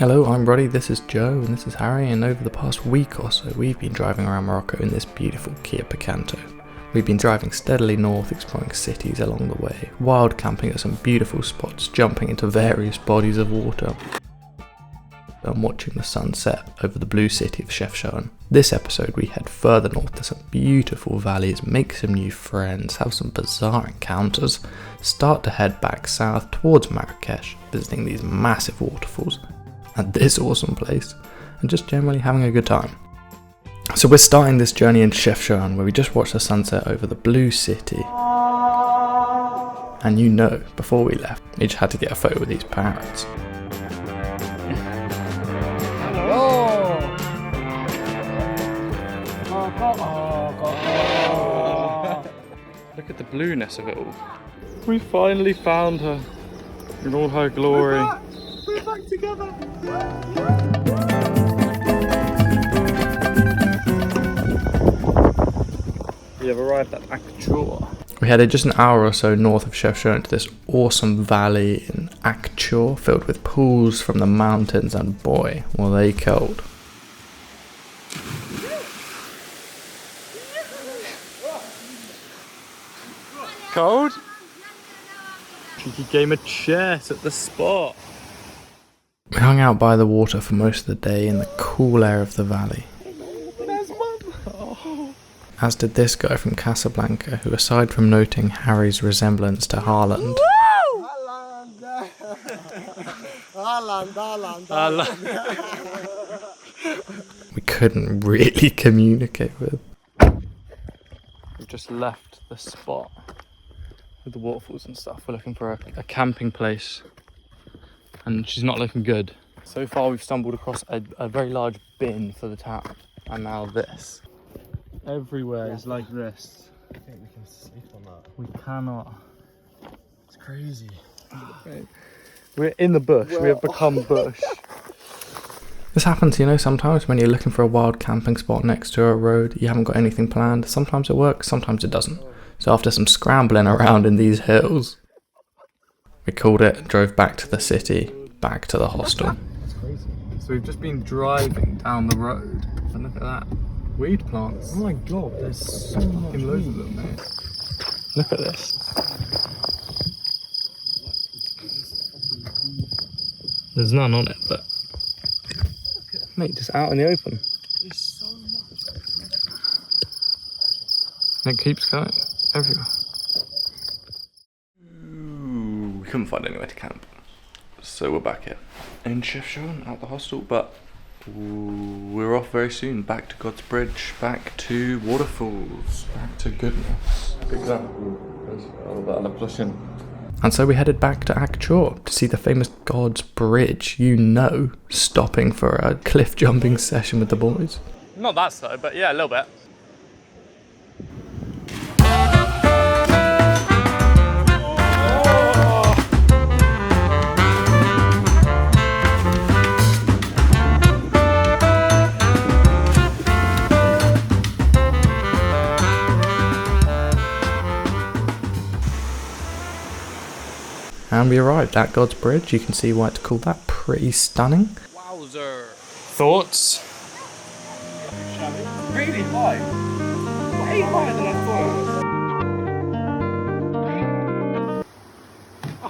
Hello, I'm Roddy, this is Joe, and this is Harry, and over the past week or so we've been driving around Morocco in this beautiful Kia Picanto. We've been driving steadily north, exploring cities along the way, wild camping at some beautiful spots, jumping into various bodies of water, and watching the sunset over the blue city of Chefchaouen. This episode we head further north to some beautiful valleys, make some new friends, have some bizarre encounters, start to head back south towards Marrakech, visiting these massive waterfalls at this awesome place, and just generally having a good time. So we're starting this journey in Chefchaouen, where we just watched the sunset over the blue city. And you know, before we left, we just had to get a photo with these parrots. Look at the blueness of it all. We finally found her in all her glory. We're back together. We have arrived at Actur. We headed just an hour or so north of Chefchaouen to this awesome valley in Actur, filled with pools from the mountains, and boy, were they cold. Cold? Cheeky game of chess at the spot. We hung out by the water for most of the day in the cool air of the valley. There's Mum. Oh. As did this guy from Casablanca, who, aside from noting Harry's resemblance to Haaland, we couldn't really communicate with. We've just left the spot with the waterfalls and stuff. We're looking for a camping place, and she's not looking good. So far we've stumbled across a very large bin for the town, and now this. Everywhere is like this. I think we can sleep on that. We cannot. It's crazy. We're in the bush. We have become bush. This happens, you know, sometimes when you're looking for a wild camping spot next to a road, you haven't got anything planned. Sometimes it works, sometimes it doesn't. So after some scrambling around in these hills, we called it and drove back to the city, back to the hostel. It's crazy. So we've just been driving down the road, and look at that. Weed plants. Oh my god, there's so much Loads of them, mate. Look at this. There's none on it, but mate, just out in the open. There's so much. And it keeps going everywhere. We couldn't find anywhere to camp, so we're back here in Chefchaouen at the hostel, but we're off very soon, back to God's Bridge, back to waterfalls, back to goodness. And so we headed back to Actur to see the famous God's Bridge, you know, stopping for a cliff jumping session with the boys. Not that slow, but yeah, a little bit. And we arrived at God's Bridge. You can see why it's called that. Pretty stunning. Wowzer. Thoughts? Really high. Way higher than I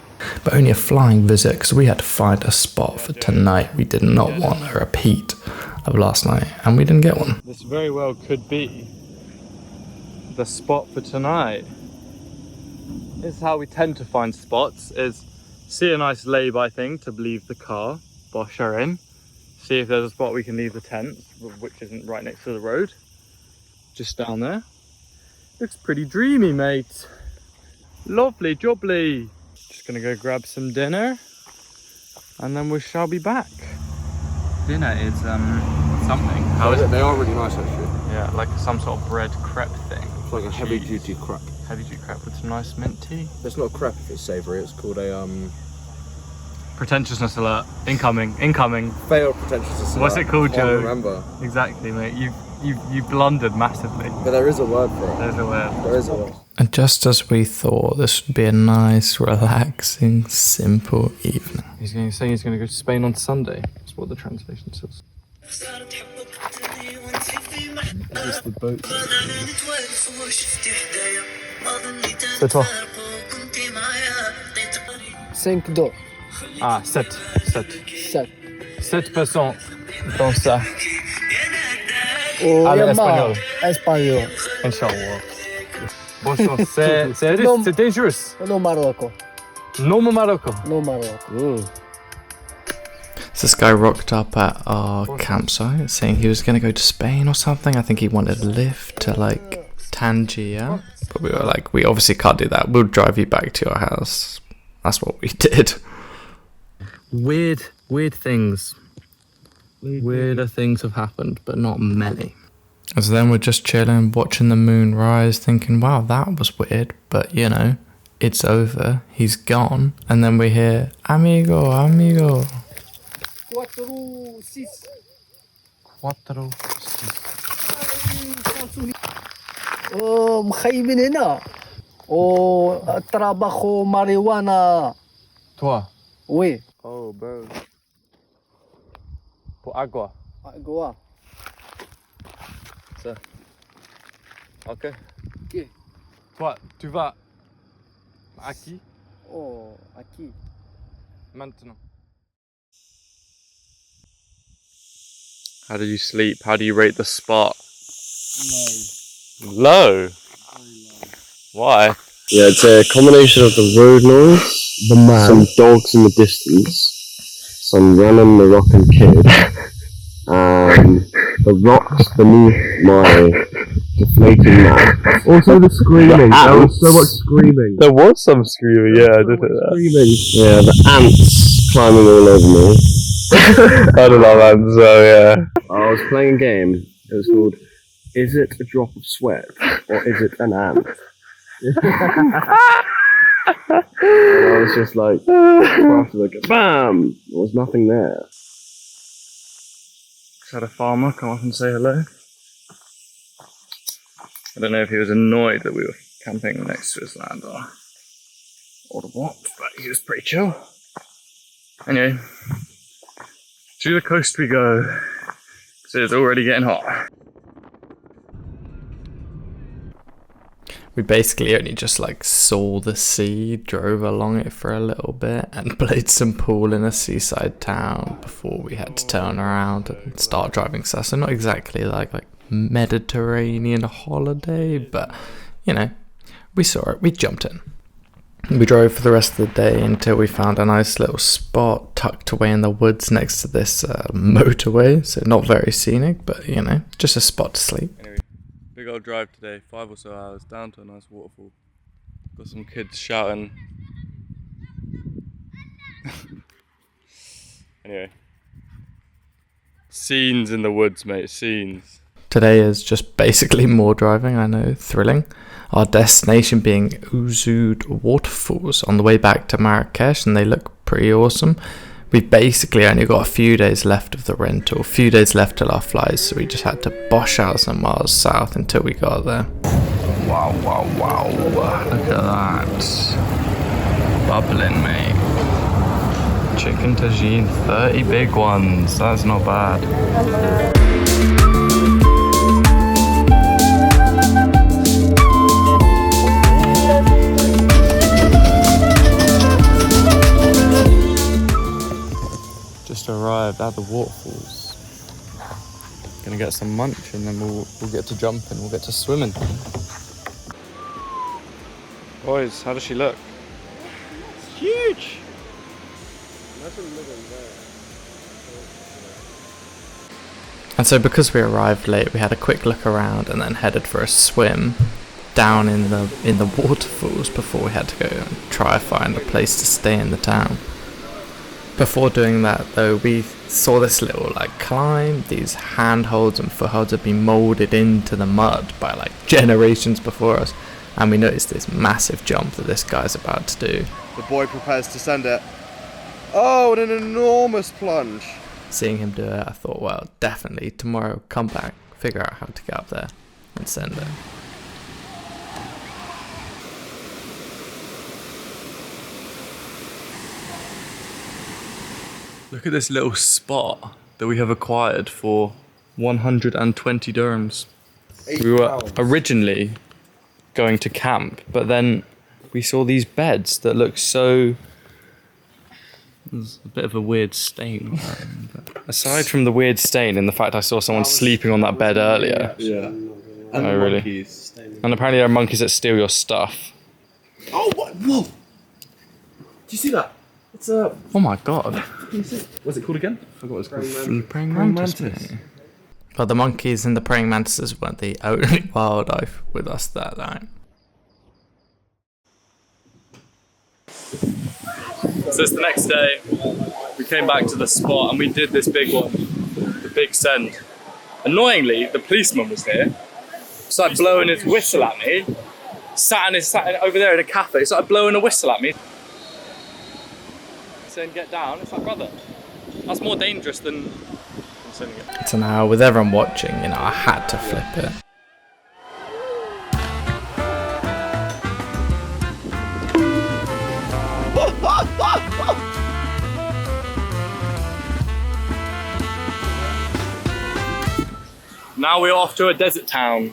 thought. But only a flying visit, because we had to find a spot for tonight. We did not want a repeat of last night, and we didn't get one. This very well could be the spot for tonight. This is how we tend to find spots, is see a nice lay-by thing to leave the car, bosh her in, see if there's a spot we can leave the tent, which isn't right next to the road, just down there. Looks pretty dreamy, mate. Lovely jubbly. Just gonna go grab some dinner, and then we shall be back. Dinner is something. How is it? They are really nice actually. Yeah, like some sort of bread crepe thing. It's like a heavy duty crepe. Heavy duty crepe with some nice mint tea. It's not a crepe if it's savoury, it's called a Pretentiousness alert. Incoming. failed pretentiousness. What's it called, Joe? I remember. Exactly, mate. you blundered massively. But there is a word for it. There's a word. There is a word. And just as we thought, this would be a nice, relaxing, simple evening. He's saying he's going to go to Spain on Sunday. That's what the translation says. Is the boat? C'est toi. 5 d'eau. Ah, 7 personnes dans ça. Oh, Allez, Yama. espagnol. Espagnol. Inch'Allah. Bonjour. C'est dangerous. No Morocco. No Morocco. No Morocco. So this guy rocked up at our campsite saying he was going to go to Spain or something. I think he wanted a lift to like Tangier. But we were like, we obviously can't do that. We'll drive you back to your house. That's what we did. Weird things. Weirder things have happened, but not many. And so then we're just chilling, watching the moon rise, thinking, wow, that was weird. But, you know, it's over. He's gone. And then we hear, amigo, amigo. 4, 6. 4, 6. مخيبين هنا. trabajo marijuana. Toi? Oui. Oh, bro. Pour agua. Agua. Ça. Ok. Ok. Toi, tu vas à qui? Oh, aqui. Maintenant. How do you sleep? How do you rate the spot? Low. Low? Why? Yeah, it's a combination of the road noise, the man, some dogs in the distance, some random Moroccan kid, and the rocks beneath my deflating map. Also the screaming. There was so much screaming. There was some screaming, yeah, I did hear that. Screaming. Yeah, the ants climbing all over me. I don't know, man, so yeah. I was playing a game. It was called Is It a Drop of Sweat or Is It an Ant? And I was just like, after like, bam! There was nothing there. Just had a farmer come up and say hello. I don't know if he was annoyed that we were camping next to his land or what, but he was pretty chill. Anyway, to the coast we go, because it's already getting hot. We basically only just like saw the sea, drove along it for a little bit and played some pool in a seaside town before we had to turn around and start driving south. So not exactly like Mediterranean holiday, but you know, we saw it, we jumped in. We drove for the rest of the day until we found a nice little spot tucked away in the woods next to this motorway. So not very scenic, but you know, just a spot to sleep. Anyway. Big old drive today, 5 or so hours down to a nice waterfall. Got some kids shouting. Anyway, scenes in the woods, mate, scenes. Today is just basically more driving, I know, thrilling. Our destination being Ouzoud waterfalls on the way back to Marrakech, and they look pretty awesome. We've basically only got a few days left of the rental, a few days left till our flights, so we just had to bosh out some miles south until we got there. Wow, wow, wow, look at that. Bubbling, mate. Chicken tagine, 30 big ones, that's not bad. Just arrived at the waterfalls. Gonna get some munch and then we'll get to jumping, we'll get to swimming. Boys, how does she look? It's huge! And so because we arrived late, we had a quick look around and then headed for a swim down in the waterfalls before we had to go and try to find a place to stay in the town. Before doing that though, we saw this little like climb. These handholds and footholds had been moulded into the mud by like generations before us, and we noticed this massive jump that this guy's about to do. The boy prepares to send it. Oh, what an enormous plunge. Seeing him do it, I thought, well, definitely tomorrow come back, figure out how to get up there and send it. Look at this little spot that we have acquired for 120 dirhams. We were originally going to camp, but then we saw these beds that look so... There's a bit of a weird stain. But aside from the weird stain and the fact I saw someone sleeping on that bed earlier. Yeah. And really? Monkeys. And apparently there are monkeys that steal your stuff. Oh, what? Whoa! Do you see that? It's a... Oh my god. What's it called again? I forgot what it's called. Praying mantis. Mate. But the monkeys and the praying mantises weren't the only wildlife with us that night. So it's the next day. We came back to the spot and we did this big one, the big send. Annoyingly, the policeman was here. Started blowing his whistle at me. Sat over there in a cafe. Started blowing a whistle at me. Saying get down. It's like, brother, that's more dangerous than sending it. So now with everyone watching, you know, I had to flip it. Now we're off to a desert town.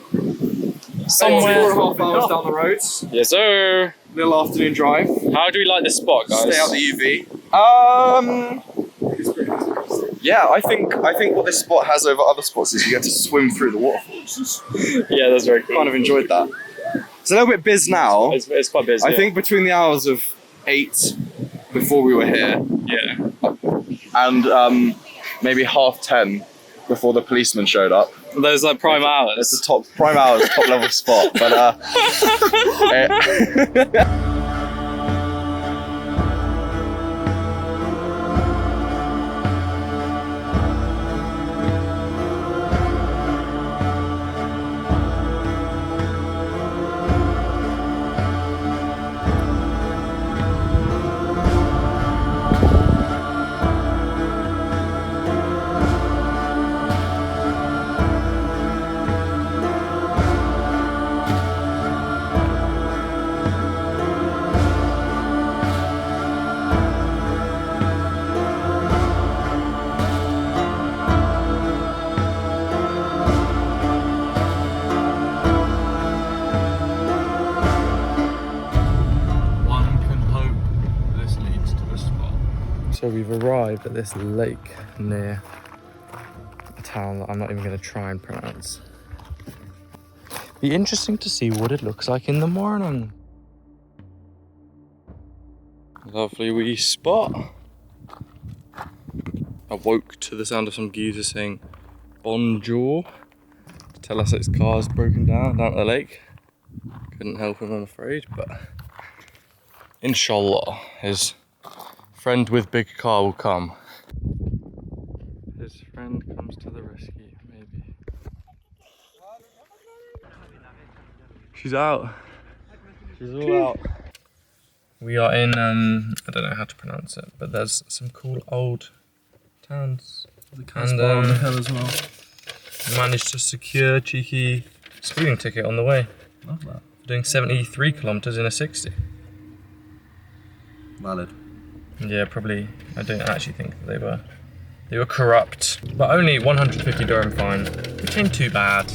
Somewhere 4.5 hours down the road. Yes, sir. Little afternoon drive. How do we like this spot, guys? Stay out the UV. Yeah, I think what this spot has over other spots is you get to swim through the waterfalls. Yeah, that's very cool. Kind of enjoyed that. It's a little bit biz now. It's quite busy. I think between the hours of 8 before we were here, yeah, and maybe 10:30 before the policeman showed up. Those like prime hours. It's the top prime hours, top level spot. But So we've arrived at this lake near a town that I'm not even going to try and pronounce. Be interesting to see what it looks like in the morning. Lovely wee spot. I woke to the sound of some geezer saying bonjour to tell us his car's broken down at the lake. Couldn't help him, I'm afraid, but inshallah his friend with big car will come. His friend comes to the rescue, maybe. She's out. She's all out. We are in, I don't know how to pronounce it, but there's some cool old towns. the Casablanca on the hill as well. Managed to secure a cheeky speeding ticket on the way. Love that. Doing 73 kilometers in a 60. Valid. Yeah, probably. I don't actually think that they were corrupt, but only 150 dirham fine, which ain't too bad.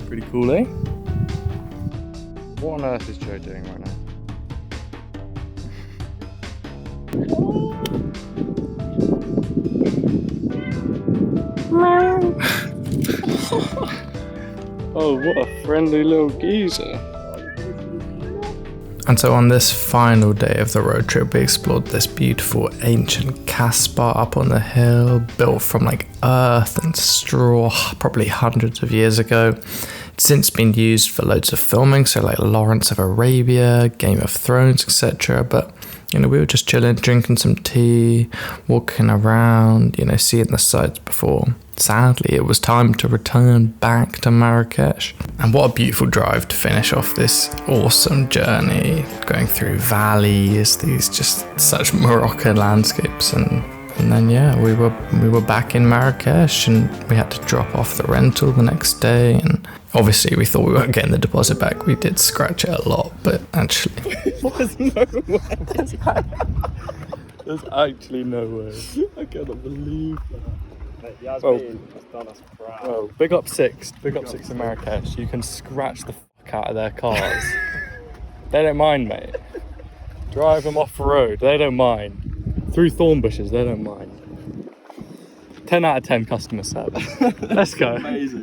Pretty cool, eh? What on earth is Joe doing right now? Oh, what a friendly little geezer. And so on this final day of the road trip, we explored this beautiful ancient Casbah up on the hill, built from like earth and straw, probably hundreds of years ago. It's since been used for loads of filming, so like Lawrence of Arabia, Game of Thrones, etc. But, you know, we were just chilling, drinking some tea, walking around, you know, seeing the sights before sadly it was time to return back to Marrakech. And what a beautiful drive to finish off this awesome journey, going through valleys, these just such Moroccan landscapes, and then yeah, we were back in Marrakech, and we had to drop off the rental the next day, and obviously we thought we weren't getting the deposit back. We did scratch it a lot, but actually There's no way. There's actually no way. I cannot believe that. Yasmin has done us proud. Well, big up Six in Marrakech. You can scratch the fuck out of their cars. They don't mind, mate. Drive them off the road, they don't mind. Through thorn bushes, they don't mind. 10 out of 10 customer service. Let's go. Amazing.